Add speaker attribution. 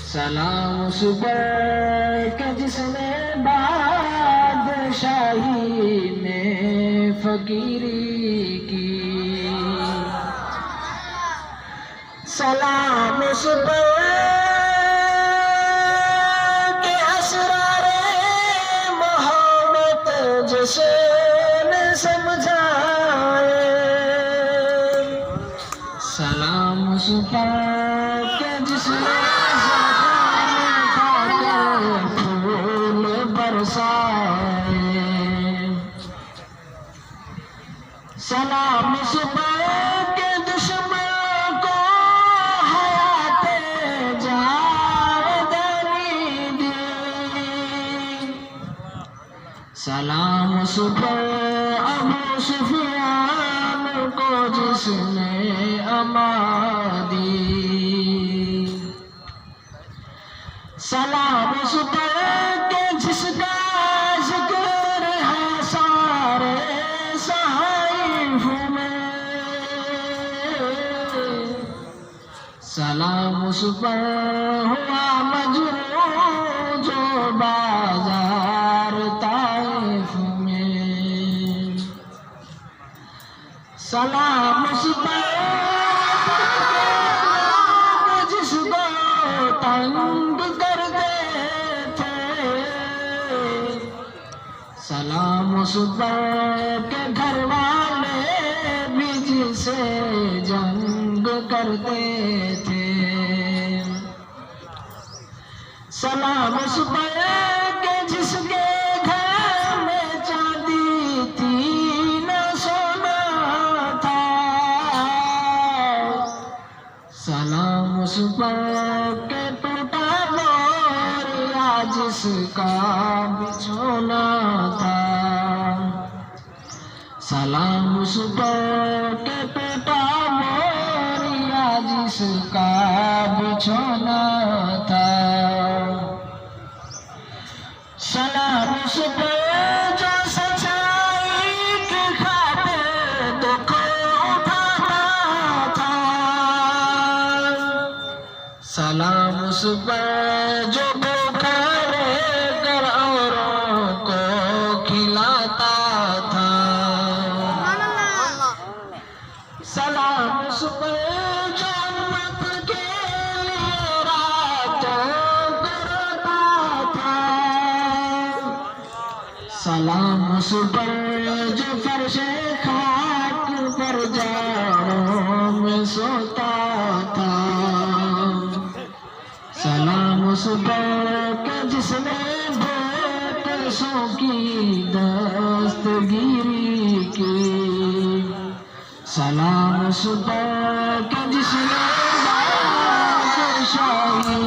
Speaker 1: सलाम उस पर के जिसने बादशाही में फकीरी की। सलाम उस पर के असरारे मोहब्बत जिसने समझाए। सलाम उस पर के जिसने फूल बरसाए। सलाम उस पर के दुश्मन को हयाते जावेदनी दी। सलाम उस पर अबू सुफियान को जिसने अमा दी। सलाम उस पर के जिसका जिक्र है सारे सहाइफ में। सलाम उस पर हुआ मजरूह जो बाजार ताइफ में। सलाम उस पर जिसको तंग करते थे। सलाम उस पर के घर वाले भी जिसे जंग करते थे। सलाम उस पर के जिसके घर में चांदी थी न सोना था। सलाम उस पर के टूटा बोरिया जिसका बिछोना था। सलाम उस पर के टूटा बोरिया जिसका बिछोना था। सलाम उस पर जो सच्चाई की खातिर दुख उठाता था। सलाम उस पर जो भूखा रहकर औरों को खिलाता था। सलाम उस पर जो उम्मत के लिए रातों को रोता था। सलाम उस पर जो फर्शे खाक पर जाड़ों में सोता था। सलाम उस पर के जिसने बेकसों की दस्तगीरी की। सलाम उस पर के जिसने बादशाही